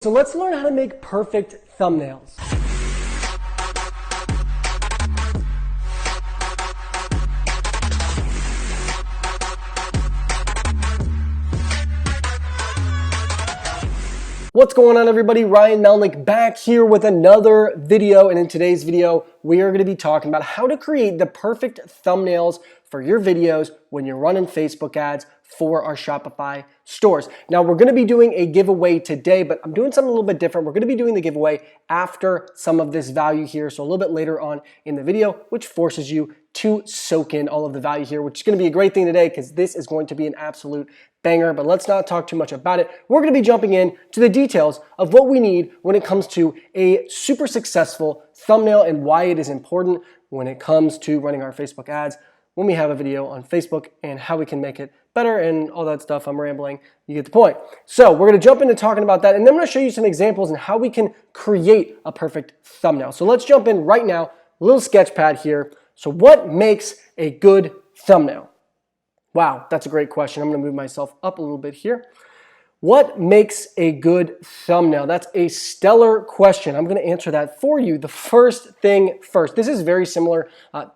So let's learn how to make perfect thumbnails. What's going on, everybody? Ryan Melnick back here with another video, and in today's video we are going to be talking about how to create the perfect thumbnails for your videos when you're running Facebook ads for our Shopify stores. Now, we're going to be doing a giveaway today, but I'm doing something a little bit different. We're going to be doing the giveaway after some of this value here, so a little bit later on in the video, which forces you to soak in all of the value here, which is going to be a great thing today because this is going to be an absolute banger. But let's not talk too much about it. We're going to be jumping in to the details of what we need when it comes to a super successful thumbnail and why it is important when it comes to running our Facebook ads when we have a video on Facebook and how we can make it better and all that stuff. I'm rambling, you get the point. So we're going to jump into talking about that, and then I'm going to show you some examples on how we can create a perfect thumbnail. So let's jump in right now, a little sketch pad here. So what makes a good thumbnail? Wow, that's a great question. I'm going to move myself up a little bit here. What makes a good thumbnail? That's a stellar question. I'm going to answer that for you. The first thing first. This is very similar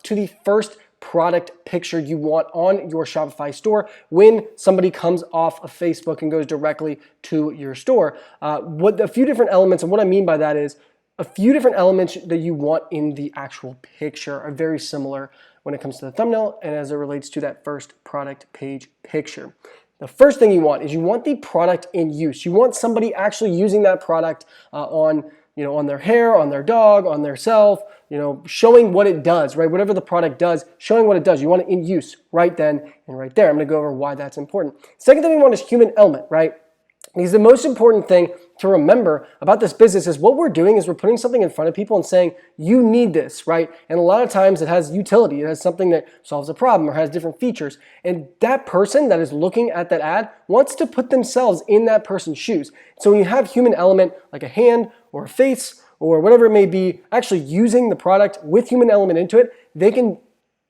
to the first product picture you want on your Shopify store when somebody comes off of Facebook and goes directly to your store. A few different elements, and what I mean by that is a few different elements that you want in the actual picture are very similar when it comes to the thumbnail and as it relates to that first product page picture. The first thing you want is you want the product in use. You want somebody actually using that product on their hair, on their dog, on their self, showing what it does, right? Whatever the product does, showing what it does. You want it in use right then and right there. I'm going to go over why that's important. Second thing we want is human element, right? Because the most important thing to remember about this business is what we're doing is we're putting something in front of people and saying, you need this, right? And a lot of times it has utility. It has something that solves a problem or has different features. And that person that is looking at that ad wants to put themselves in that person's shoes. So when you have human element like a hand or a face or whatever it may be, actually using the product with human element into it, they can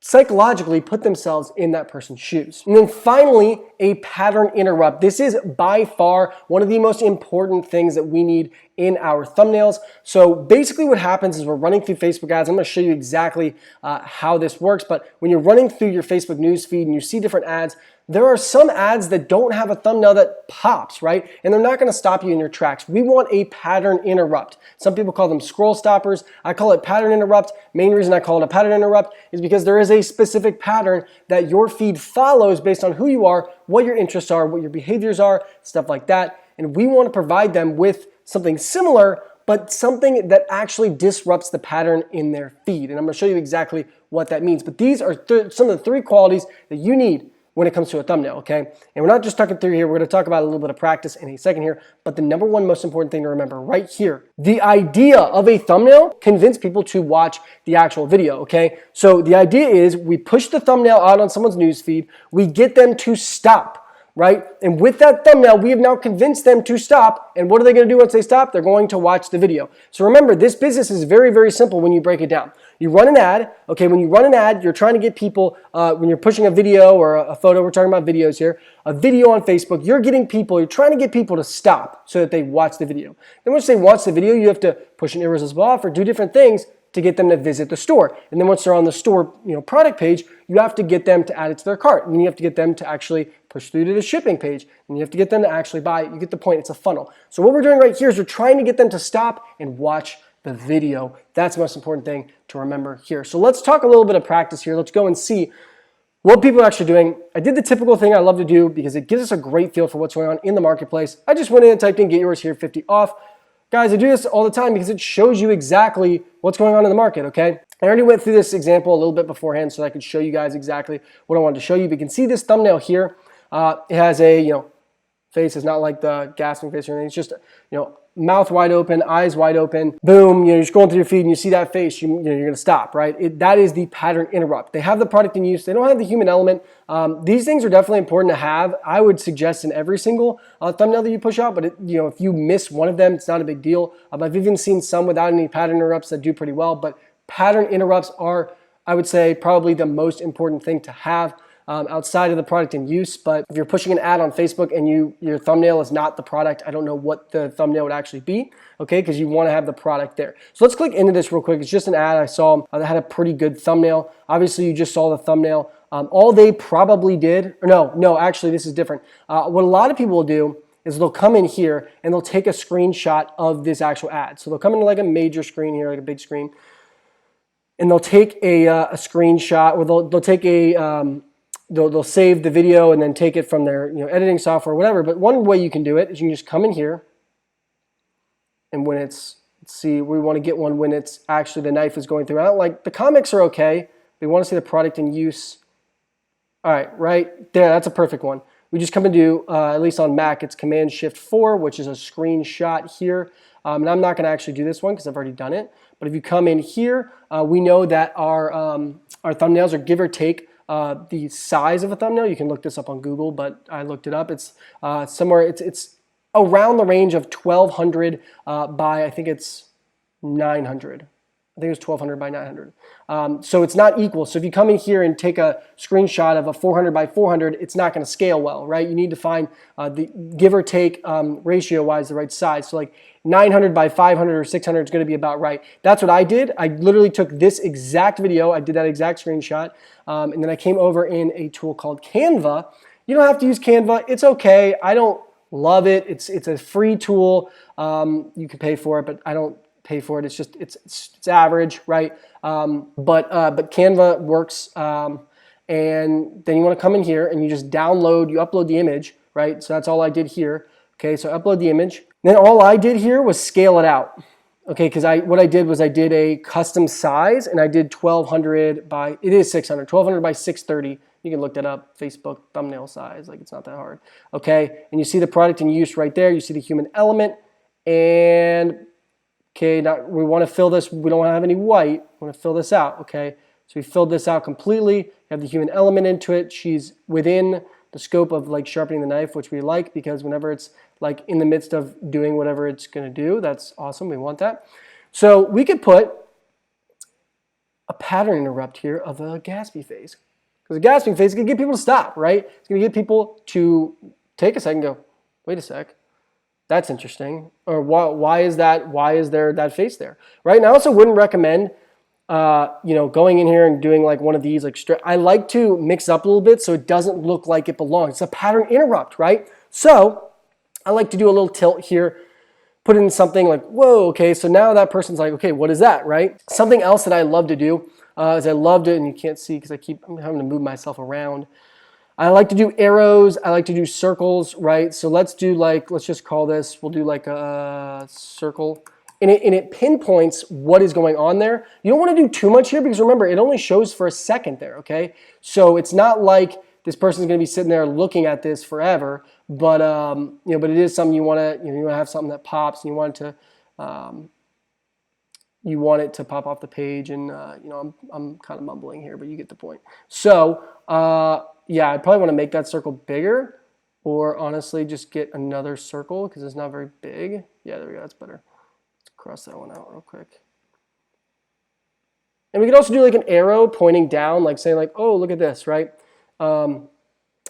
psychologically put themselves in that person's shoes. And then finally, a pattern interrupt. This is by far one of the most important things that we need in our thumbnails. So basically what happens is we're running through Facebook ads. I'm going to show you exactly how this works, but when you're running through your Facebook news feed and you see different ads, there are some ads that don't have a thumbnail that pops, right? And they're not going to stop you in your tracks. We want a pattern interrupt. Some people call them scroll stoppers. I call it pattern interrupt. Main reason I call it a pattern interrupt is because there is a specific pattern that your feed follows based on who you are, what your interests are, what your behaviors are, stuff like that. And we want to provide them with something similar, but something that actually disrupts the pattern in their feed. And I'm going to show you exactly what that means. But these are some of the three qualities that you need when it comes to a thumbnail, okay? And we're not just talking through here, we're gonna talk about a little bit of practice in a second here, but the number one most important thing to remember right here, the idea of a thumbnail convince people to watch the actual video, okay? So the idea is we push the thumbnail out on someone's newsfeed, we get them to stop, right? And with that thumbnail, we have now convinced them to stop. And what are they going to do once they stop? They're going to watch the video. So remember, this business is very, very simple when you break it down. You run an ad, okay? When you run an ad, you're trying to get people, when you're pushing a video or a photo, we're talking about videos here, a video on Facebook, you're trying to get people to stop so that they watch the video. Then once they watch the video, you have to push an irresistible offer, do different things to get them to visit the store. And then once they're on the store product page, you have to get them to add it to their cart. And then you have to get them to actually push through to the shipping page. And you have to get them to actually buy it. You get the point. It's a funnel. So what we're doing right here is we're trying to get them to stop and watch the video. That's the most important thing to remember here. So let's talk a little bit of practice here. Let's go and see what people are actually doing. I did the typical thing I love to do because it gives us a great feel for what's going on in the marketplace. I just went in and typed in get yours here 50 off. Guys, I do this all the time because it shows you exactly what's going on in the market, okay? I already went through this example a little bit beforehand so that I could show you guys exactly what I wanted to show you. But you can see this thumbnail here. It has a, face. It's not like the gasping face or anything. It's just, mouth wide open, eyes wide open. Boom, you're scrolling through your feed and you see that face, you're going to stop, right? That is the pattern interrupt. They have the product in use. They don't have the human element. These things are definitely important to have. I would suggest in every single thumbnail that you push out, but if you miss one of them, it's not a big deal. I've even seen some without any pattern interrupts that do pretty well, but pattern interrupts are, I would say, probably the most important thing to have. outside of the product in use. But if you're pushing an ad on Facebook and your thumbnail is not the product, I don't know what the thumbnail would actually be, okay, because you want to have the product there. So let's click into this real quick. It's just an ad I saw that had a pretty good thumbnail. Obviously, you just saw the thumbnail. All they probably did, or no, actually, this is different. What a lot of people will do is they'll come in here and they'll take a screenshot of this actual ad. So they'll come into like a major screen here, like a big screen, and they'll take a screenshot, or they'll take a they'll save the video and then take it from their editing software or whatever. But one way you can do it is you can just come in here, and when it's, let's see, we want to get one when it's actually the knife is going through. I don't like, the comics are okay. We want to see the product in use. All right there, that's a perfect one. We just come and do, at least on Mac, it's Command-Shift-4, which is a screenshot here. And I'm not going to actually do this one because I've already done it. But if you come in here, we know that our thumbnails are give or take the size of a thumbnail. You can look this up on Google, but I looked it up. It's somewhere, it's around the range of 1200 by, I think it's 900. I think it was 1200 by 900. So it's not equal. So if you come in here and take a screenshot of a 400 by 400, it's not going to scale well, right? You need to find the give or take ratio-wise the right size. So like 900 by 500 or 600 is going to be about right. That's what I did. I literally took this exact video. I did that exact screenshot. And then I came over in a tool called Canva. You don't have to use Canva. It's okay. I don't love it. It's a free tool. You can pay for it, but I don't pay for it. It's just it's average, right? But Canva works, and then you want to come in here and you just upload the image, right? So that's all I did here. Okay, so upload the image. Then all I did here was scale it out. Okay, because what I did was I did a custom size, and I did 1200 by, it is 600, 1200 by 630. You can look that up, Facebook thumbnail size, like it's not that hard. Okay, and you see the product in use right there. You see the human element, and okay, now we want to fill this. We don't want to have any white. We want to fill this out, okay? So we filled this out completely. You have the human element into it. She's within the scope of like sharpening the knife, which we like, because whenever it's like in the midst of doing whatever it's going to do, that's awesome. We want that. So we could put a pattern interrupt here of a gaspy face. Because a gasping face is going to get people to stop, right? It's going to get people to take a second and go, wait a sec. That's interesting. Or why is there that face there, right? And I also wouldn't recommend, going in here and doing like one of these, like I like to mix up a little bit so it doesn't look like it belongs. It's a pattern interrupt, right? So I like to do a little tilt here, put in something like, whoa, okay, so now that person's like, okay, what is that, right? Something else that I love to do is I loved it, and you can't see because I'm having to move myself around. I like to do arrows. I like to do circles, right? So let's just call this, we'll do like a circle. And it pinpoints what is going on there. You don't want to do too much here because remember, it only shows for a second there, okay? So it's not like this person's going to be sitting there looking at this forever, but but it is something you want to have something that pops, and you want it to pop off the page, and I'm kind of mumbling here, but you get the point. So yeah, I'd probably want to make that circle bigger, or honestly just get another circle because it's not very big. Yeah, there we go, that's better. Let's cross that one out real quick. And we could also do like an arrow pointing down, like saying like, oh, look at this, right? But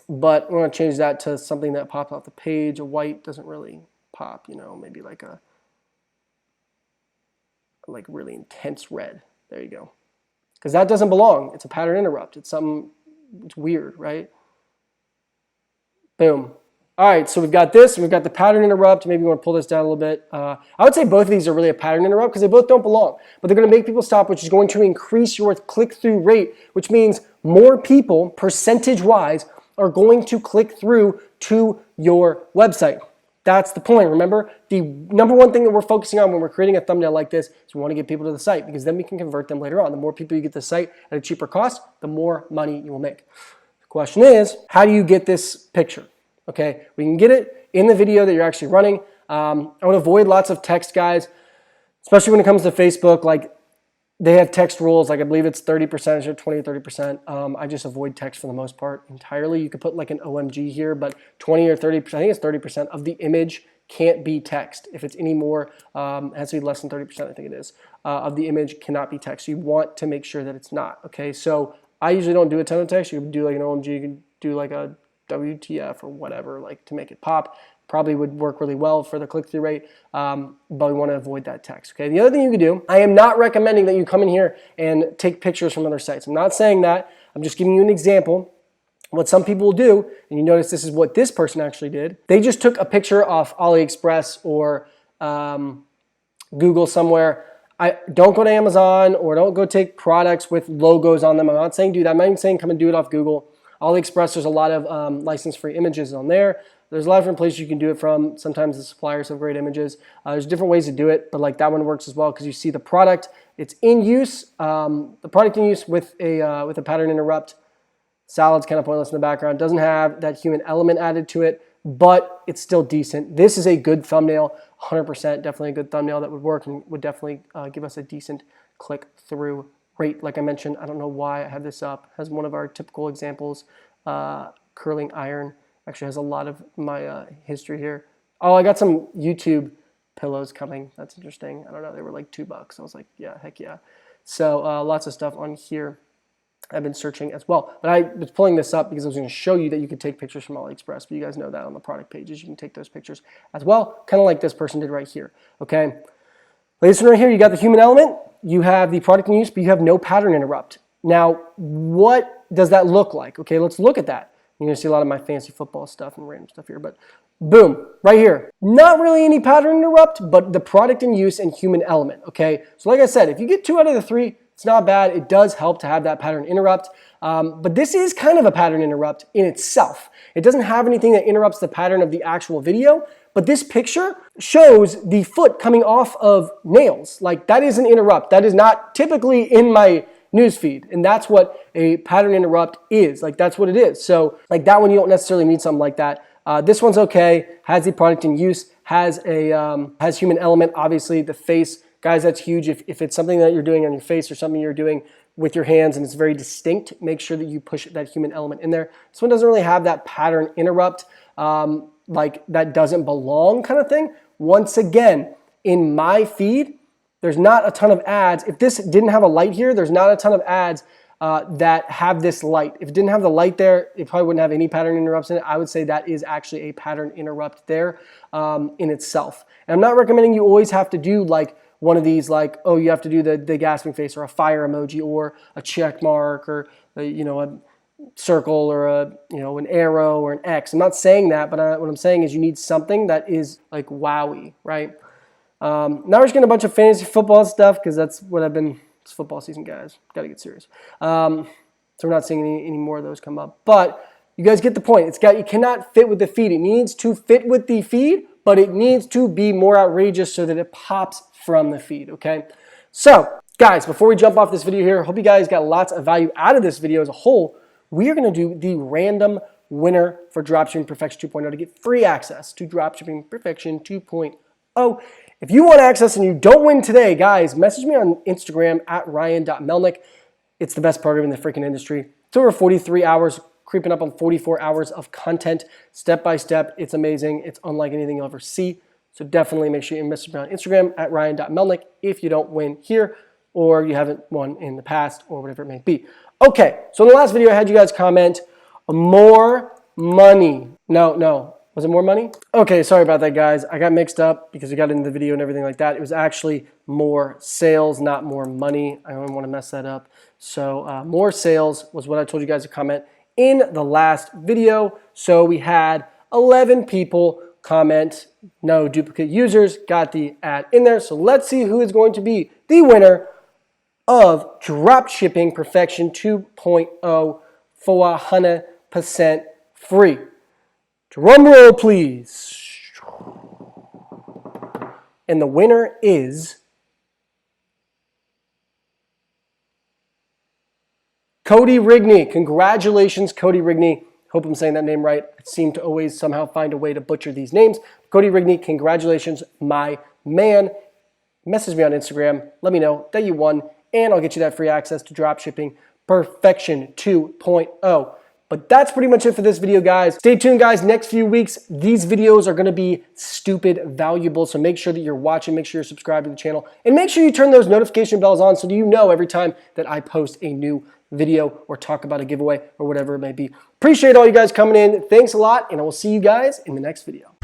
we're going to change that to something that pops off the page. A white doesn't really pop, maybe like a really intense red. There you go. Because that doesn't belong. It's a pattern interrupt. It's weird, right? Boom. All right, so we've got this, and we've got the pattern interrupt. Maybe you want to pull this down a little bit. I would say both of these are really a pattern interrupt because they both don't belong, but they're going to make people stop, which is going to increase your click-through rate, which means more people, percentage-wise, are going to click through to your website. That's the point. Remember, the number one thing that we're focusing on when we're creating a thumbnail like this is we want to get people to the site, because then we can convert them later on. The more people you get to the site at a cheaper cost, the more money you will make. The question is, how do you get this picture? Okay, we can get it in the video that you're actually running. I would avoid lots of text, guys, especially when it comes to Facebook. Like, they have text rules, like I believe it's 30% or 20 or 30%. I just avoid text for the most part entirely. You could put like an OMG here, but 20 or 30%, I think it's 30% of the image can't be text. If it's any more, it has to be less than 30%, I think it is, of the image cannot be text. So you want to make sure that it's not, okay? So I usually don't do a ton of text. You can do like an OMG, you can do like a WTF or whatever, like to make it pop. Probably would work really well for the click-through rate, but we want to avoid that text. Okay. The other thing you can do, I am not recommending that you come in here and take pictures from other sites. I'm not saying that. I'm just giving you an example. What some people will do, and you notice this is what this person actually did. They just took a picture off AliExpress or Google somewhere. Don't go to Amazon or don't go take products with logos on them. I'm not saying do that. I'm not even saying come and do it off Google. AliExpress, there's a lot of license-free images on there. There's a lot of different places you can do it from. Sometimes the suppliers have great images. There's different ways to do it, but like that one works as well because you see the product. It's in use. The product in use with a pattern interrupt. Salad's kind of pointless in the background. Doesn't have that human element added to it, but it's still decent. This is a good thumbnail, 100%, definitely a good thumbnail that would work and would definitely give us a decent click-through rate. Like I mentioned, I don't know why I have this up. Has one of our typical examples, curling iron. Actually has a lot of my history here. Oh, I got some YouTube pillows coming. That's interesting. I don't know. They were like $2. I was like, yeah, heck yeah. So lots of stuff on here. I've been searching as well. But I was pulling this up because I was going to show you that you could take pictures from AliExpress. But you guys know that on the product pages, you can take those pictures as well, kind of like this person did right here. Okay. Listen right here, you got the human element, you have the product in use, but you have no pattern interrupt. Now, what does that look like? Okay, let's look at that. You're going to see a lot of my fancy football stuff and random stuff here, but boom, right here. Not really any pattern interrupt, but the product in use and human element, okay? So like I said, if you get 2 out of the 3, it's not bad. It does help to have that pattern interrupt, but this is kind of a pattern interrupt in itself. It doesn't have anything that interrupts the pattern of the actual video, but this picture shows the foot coming off of nails. Like that is an interrupt. That is not typically in my newsfeed, and that's what a pattern interrupt is. Like that's what it is. So like that one, you don't necessarily need something like that. This one's okay. Has the product in use. Has human element. Obviously, the face. Guys, that's huge. If it's something that you're doing on your face or something you're doing with your hands and it's very distinct, make sure that you push that human element in there. This one doesn't really have that pattern interrupt, like that doesn't belong kind of thing. Once again, in my feed, there's not a ton of ads. If this didn't have a light here, there's not a ton of ads that have this light. If it didn't have the light there, it probably wouldn't have any pattern interrupts in it. I would say that is actually a pattern interrupt there in itself. And I'm not recommending you always have to do like one of these, like, oh, you have to do the gasping face or a fire emoji or a check mark or a circle or an arrow or an X. I'm not saying that, but what I'm saying is you need something that is like wowie, right? Now we're just getting a bunch of fantasy football stuff because that's what it's football season, guys. Got to get serious. So we're not seeing any more of those come up. But you guys get the point. It cannot fit with the feed. It needs to fit with the feed, but it needs to be more outrageous so that it pops from the feed, okay? So, guys, before we jump off this video here, hope you guys got lots of value out of this video as a whole. We are going to do the random winner for Dropshipping Perfection 2.0 to get free access to Dropshipping Perfection 2.0. If you want access and you don't win today, guys, message me on Instagram at ryan.melnick. It's the best program in the freaking industry. It's over 43 hours, creeping up on 44 hours of content, step by step. It's amazing. It's unlike anything you'll ever see. So definitely make sure you message me on Instagram at ryan.melnick if you don't win here or you haven't won in the past or whatever it may be. Okay, so in the last video I had you guys comment, more money. No. Was it more money? Okay, sorry about that, guys. I got mixed up because we got into the video and everything like that. It was actually more sales, not more money. I don't want to mess that up. So more sales was what I told you guys to comment in the last video. So we had 11 people comment, no duplicate users, got the ad in there. So let's see who is going to be the winner of Dropshipping Perfection 2.0 for 100% free. Drum roll, please. And the winner is Cody Rigney. Congratulations, Cody Rigney. Hope I'm saying that name right. I seem to always somehow find a way to butcher these names. Cody Rigney, congratulations, my man. Message me on Instagram. Let me know that you won, and I'll get you that free access to Dropshipping Perfection 2.0. But that's pretty much it for this video, guys. Stay tuned, guys. Next few weeks, these videos are gonna be stupid valuable. So make sure that you're watching, make sure you're subscribed to the channel, and make sure you turn those notification bells on so you know every time that I post a new video or talk about a giveaway or whatever it may be. Appreciate all you guys coming in. Thanks a lot, and I will see you guys in the next video.